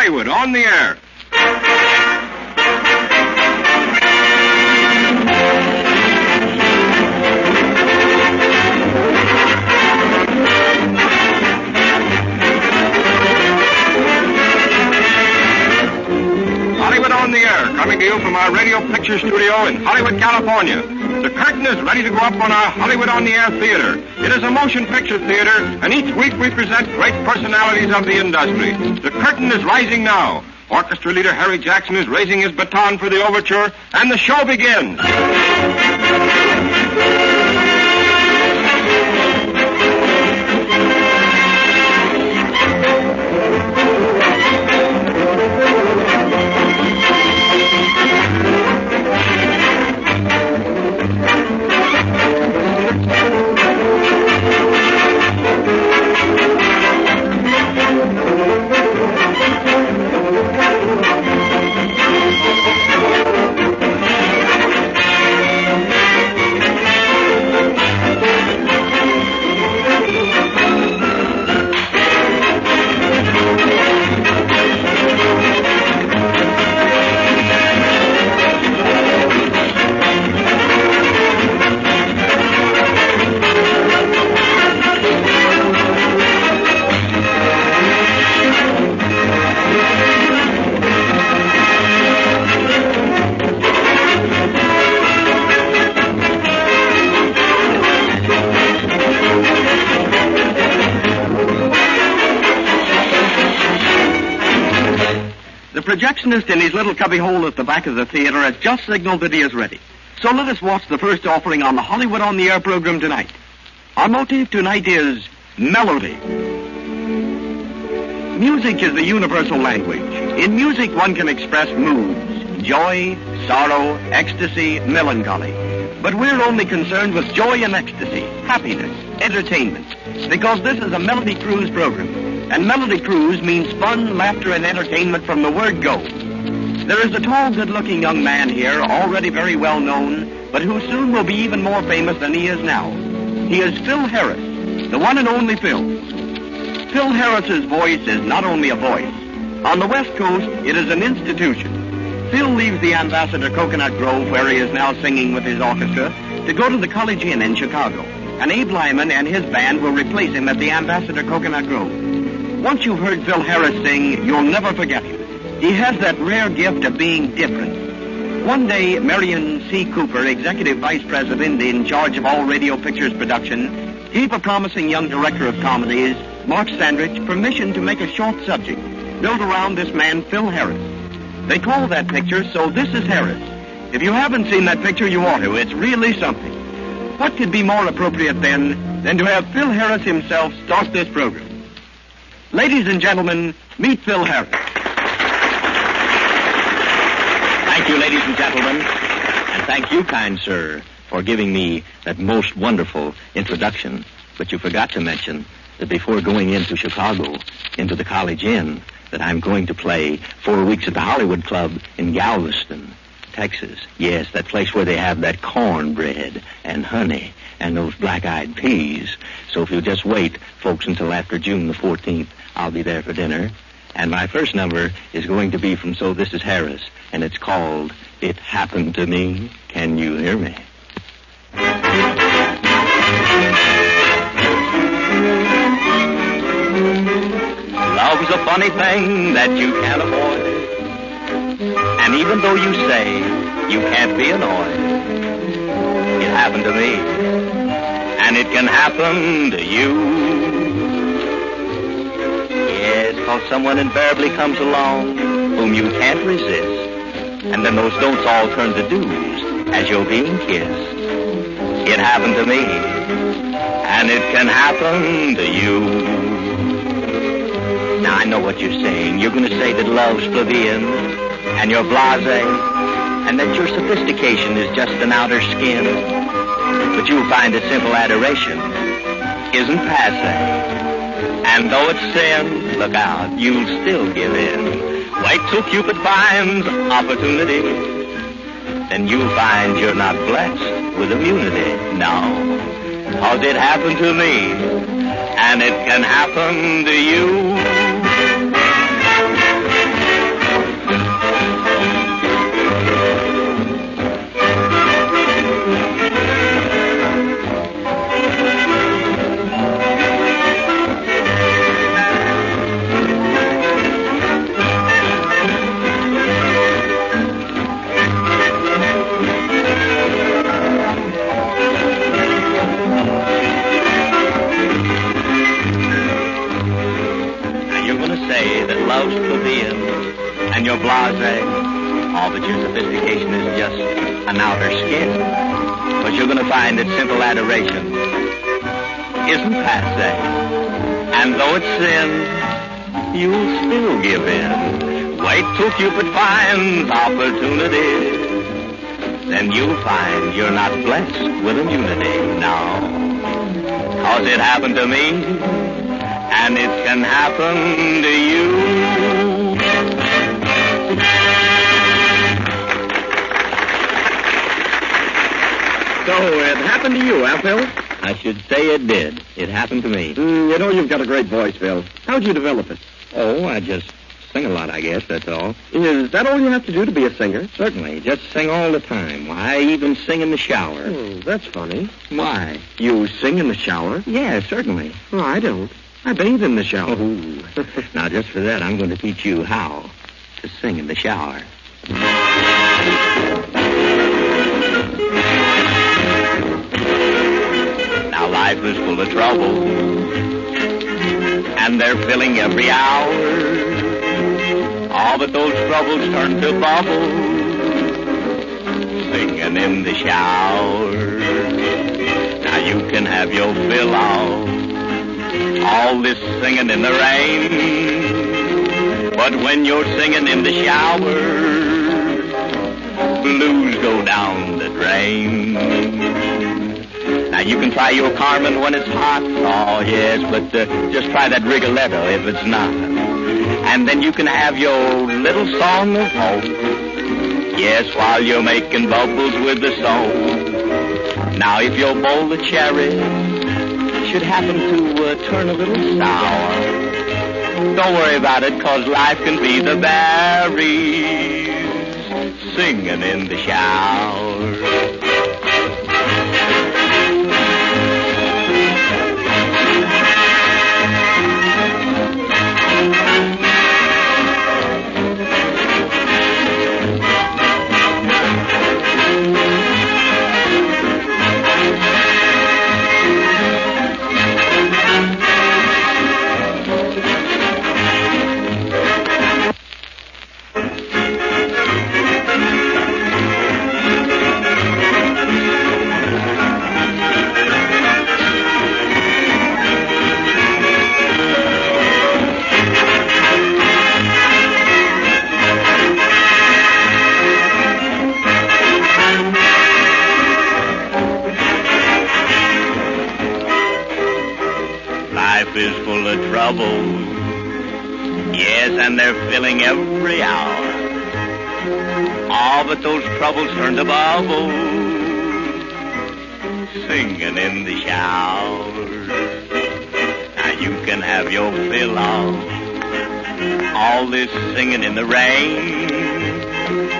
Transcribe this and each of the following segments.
Hollywood on the Air. Hollywood on the Air, coming to you from our radio picture studio in Hollywood, California. The curtain is ready to go up on our Hollywood on the Air theater. It is a motion picture theater, and each week we present great personalities of the industry. The curtain is rising now. Orchestra leader Harry Jackson is raising his baton for the overture, and the show begins. The projectionist in his little cubbyhole at the back of the theater has just signaled that he is ready. So let us watch the first offering on the Hollywood on the Air program tonight. Our motif tonight is melody. Music is the universal language. In music, one can express moods, joy, sorrow, ecstasy, melancholy. But we're only concerned with joy and ecstasy, happiness, entertainment, because this is a Melody Cruise program. And Melody Cruise means fun, laughter, and entertainment from the word go. There is a tall, good-looking young man here, already very well known, but who soon will be even more famous than he is now. He is Phil Harris, the one and only Phil. Phil Harris's voice is not only a voice. On the West Coast, it is an institution. Phil leaves the Ambassador Coconut Grove, where he is now singing with his orchestra, to go to the College Inn in Chicago. And Abe Lyman and his band will replace him at the Ambassador Coconut Grove. Once you've heard Phil Harris sing, you'll never forget him. He has that rare gift of being different. One day, Marion C. Cooper, Executive Vice President in charge of all radio pictures production, gave a promising young director of comedies, Mark Sandrich, permission to make a short subject built around this man, Phil Harris. They call that picture So This Is Harris. If you haven't seen that picture, you ought to. It's really something. What could be more appropriate then than to have Phil Harris himself start this program? Ladies and gentlemen, meet Phil Harris. Thank you, ladies and gentlemen. And thank you, kind sir, for giving me that most wonderful introduction. But you forgot to mention that before going into Chicago, into the College Inn, that I'm going to play 4 weeks at the Hollywood Club in Galveston, Texas. Yes, that place where they have that cornbread and honey and those black-eyed peas. So if you'll just wait, folks, until after June the 14th, I'll be there for dinner. And my first number is going to be from So This Is Harris, and it's called It Happened to Me. Can you hear me? Love's a funny thing that you can't avoid. And even though you say you can't be annoyed, it happened to me. And it can happen to you. Yes, 'cause someone invariably comes along whom you can't resist. And then those don'ts all turn to do's as you're being kissed. It happened to me. And it can happen to you. Now, I know what you're saying. You're going to say that love's plebeian, and you're blasé, and that your sophistication is just an outer skin. But you'll find that simple adoration isn't passé. And though it's sin, look out, you'll still give in. Wait till Cupid finds opportunity. Then you'll find you're not blessed with immunity. No, 'cause it happened to me, and it can happen to you. loves plebeians, and you're blasé. All but your sophistication is just an outer skin. But you're going to find that simple adoration isn't passé. And though it's sin, you'll still give in. Wait till Cupid finds opportunity. Then you'll find you're not blessed with immunity now. 'Cause it happened to me, and it can happen to you. So it happened to you, huh, Phil? I should say it did. It happened to me. You know you've got a great voice, Phil. How'd you develop it? Oh, I just sing a lot, I guess, that's all. Is that all you have to do to be a singer? Certainly. Just sing all the time. Why, I even sing in the shower. Oh, that's funny. Why? You sing in the shower? Yeah, certainly. Oh, I don't. I bathe in the shower. Oh. Now, just for that, I'm going to teach you how to sing in the shower. Now, life is full of trouble, and they're filling every hour. All but those troubles turn to bubbles, singing in the shower. Now, you can have your fill out, all this singing in the rain. But when you're singing in the shower, blues go down the drain. Now, you can try your Carmen when it's hot. Oh, yes, but just try that Rigoletto if it's not. And then you can have your little song of hope. Yes, while you're making bubbles with the soap. Now, if your bowl of cherries should happen to turn a little sour, don't worry about it, 'cause life can be the berries singing in the shower. Life is full of troubles, yes, and they're filling every hour. All but those troubles turn to bubbles, singing in the shower. Now you can have your fill of all this singing in the rain.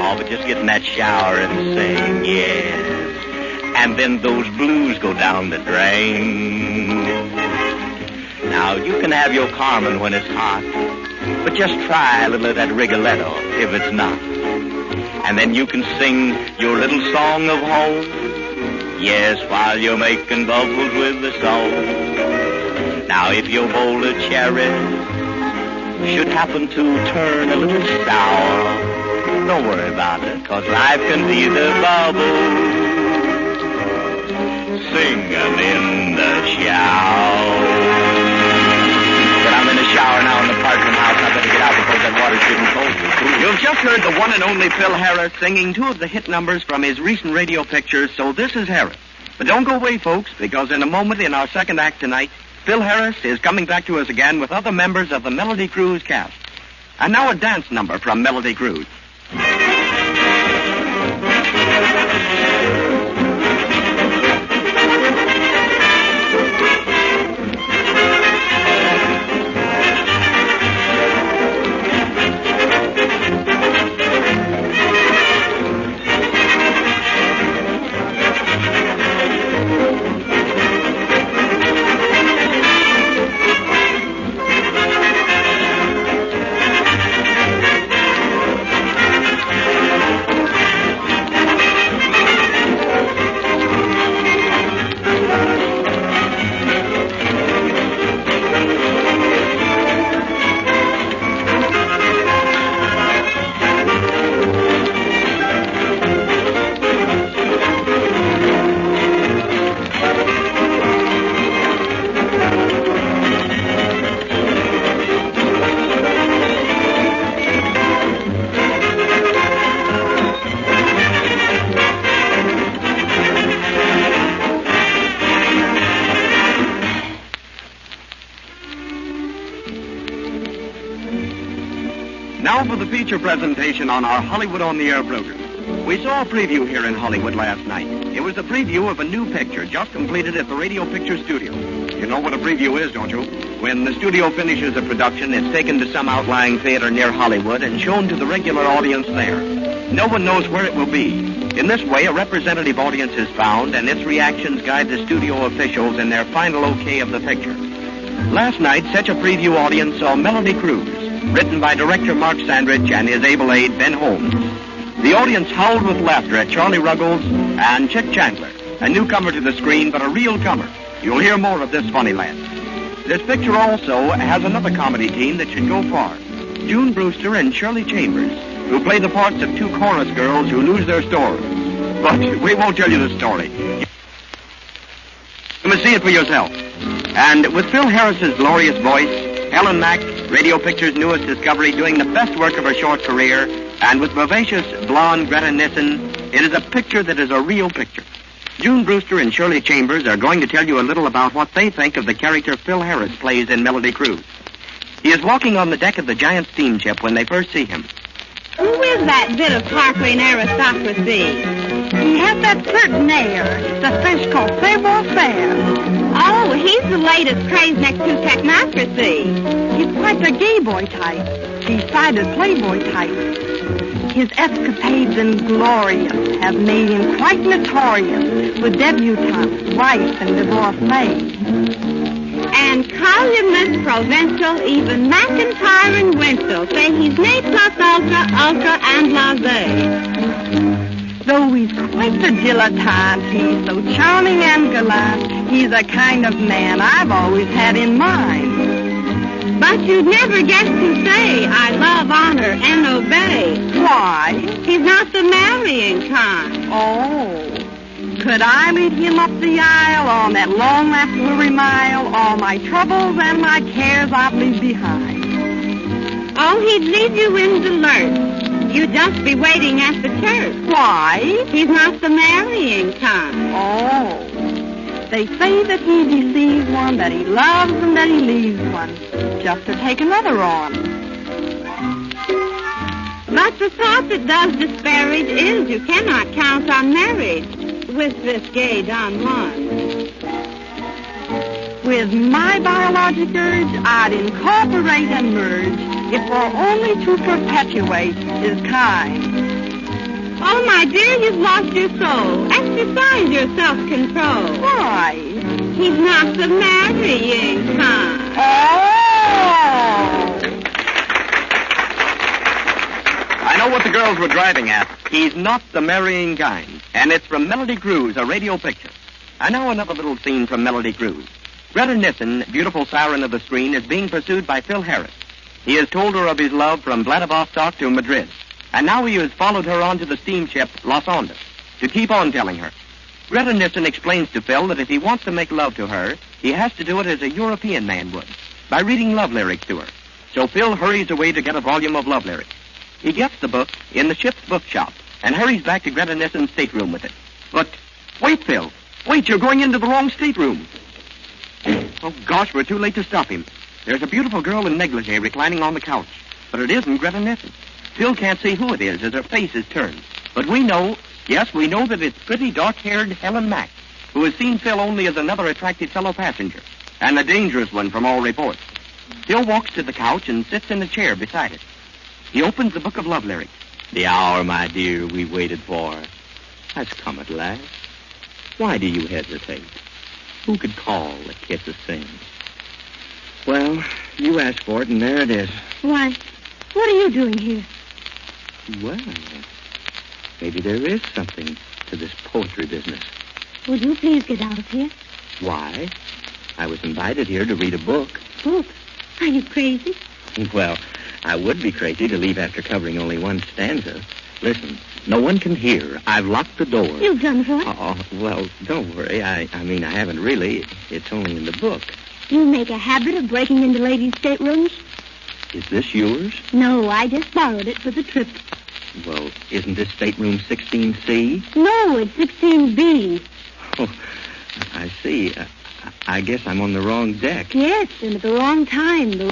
All but just get in that shower and sing, yes. And then those blues go down the drain. Now, you can have your Carmen when it's hot, but just try a little of that Rigoletto if it's not. And then you can sing your little song of hope, yes, while you're making bubbles with the soap. Now, if your bowl of cherries should happen to turn a little sour, don't worry about it, 'cause life can be the bubbles singing in the shower. I'm in the shower now in the Parchment House. I better get out before that water's getting cold. You've just heard the one and only Phil Harris singing two of the hit numbers from his recent radio pictures, So This Is Harris. But don't go away, folks, because in a moment in our second act tonight, Phil Harris is coming back to us again with other members of the Melody Cruise cast. And now a dance number from Melody Cruise. Now for the feature presentation on our Hollywood on the Air program. We saw a preview here in Hollywood last night. It was the preview of a new picture just completed at the Radio Picture Studio. You know what a preview is, don't you? When the studio finishes a production, it's taken to some outlying theater near Hollywood and shown to the regular audience there. No one knows where it will be. In this way, a representative audience is found, and its reactions guide the studio officials in their final okay of the picture. Last night, such a preview audience saw Melody Cruise, written by director Mark Sandrich and his able aide, Ben Holmes. The audience howled with laughter at Charlie Ruggles and Chick Chandler, a newcomer to the screen, but a real comer. You'll hear more of this funny lad. This picture also has another comedy team that should go far. June Brewster and Shirley Chambers, who play the parts of two chorus girls who lose their stores. But we won't tell you the story. You must see it for yourself. And with Phil Harris's glorious voice, Helen Mack, Radio Picture's newest discovery, doing the best work of her short career, and with vivacious blonde Greta Nissen, it is a picture that is a real picture. June Brewster and Shirley Chambers are going to tell you a little about what they think of the character Phil Harris plays in Melody Cruise. He is walking on the deck of the giant steamship when they first see him. Who is that bit of Parkway aristocracy? He has that certain air. It's a fish called savoir-faire. Oh, he's the latest craze next to technocracy. He's quite the gay boy type, decided playboy type. His escapades in Glorious have made him quite notorious with debutantes, wife, and divorcees. And columnist, provincial, even McIntyre and Winslow say he's ne plus ultra, ultra, and blasé. Though he's quite the dilettante, he's so charming and gallant, he's the kind of man I've always had in mind. But you'd never guess to say, I love, honor, and obey. Why? He's not the marrying kind. Oh. Could I lead him up the aisle on that long last weary mile? All my troubles and my cares I'd leave behind. Oh, he'd leave you in the lurch. You'd just be waiting at the church. Why? He's not the marrying kind. Oh. They say that he deceives one, that he loves, and that he leaves one, just to take another on. But the thought that does disparage is you cannot count on marriage with this gay Don Juan. With my biologic urge, I'd incorporate and merge, if were only to perpetuate his kind. Oh, my dear, you've lost your soul. Exercise your self-control. Why? He's not the marrying kind. Oh! I know what the girls were driving at. He's not the marrying kind. And it's from Melody Cruise, a radio picture. And now another little scene from Melody Cruise. Greta Nissen, beautiful siren of the screen, is being pursued by Phil Harris. He has told her of his love from Vladivostok to Madrid. And now he has followed her onto the steamship Los Andes to keep on telling her. Greta Nissen explains to Phil that if he wants to make love to her, he has to do it as a European man would, by reading love lyrics to her. So Phil hurries away to get a volume of love lyrics. He gets the book in the ship's bookshop and hurries back to Greta Nissen's stateroom with it. But, wait, Phil. Wait, you're going into the wrong stateroom. Oh, gosh, we're too late to stop him. There's a beautiful girl in negligee reclining on the couch, but it isn't Greta Nissen. Phil can't see who it is as her face is turned. But we know, yes, we know that it's pretty dark-haired Helen Mack, who has seen Phil only as another attractive fellow passenger, and a dangerous one from all reports. Phil walks to the couch and sits in a chair beside it. He opens the book of love lyrics. The hour, my dear, we waited for has come at last. Why do you hesitate? Who could call a kiss a sin? Well, you asked for it, and there it is. Why, what are you doing here? Well, maybe there is something to this poetry business. Would you please get out of here? Why? I was invited here to read a book. Book? Are you crazy? Well, I would be crazy to leave after covering only one stanza. Listen, no one can hear. I've locked the door. You've done what? Oh, well, don't worry. I mean, I haven't really. It's only in the book. You make a habit of breaking into ladies' staterooms? Is this yours? No, I just borrowed it for the trip. Well, isn't this stateroom 16C? No, it's 16B. Oh, I see. I guess I'm on the wrong deck. Yes, and at the wrong time.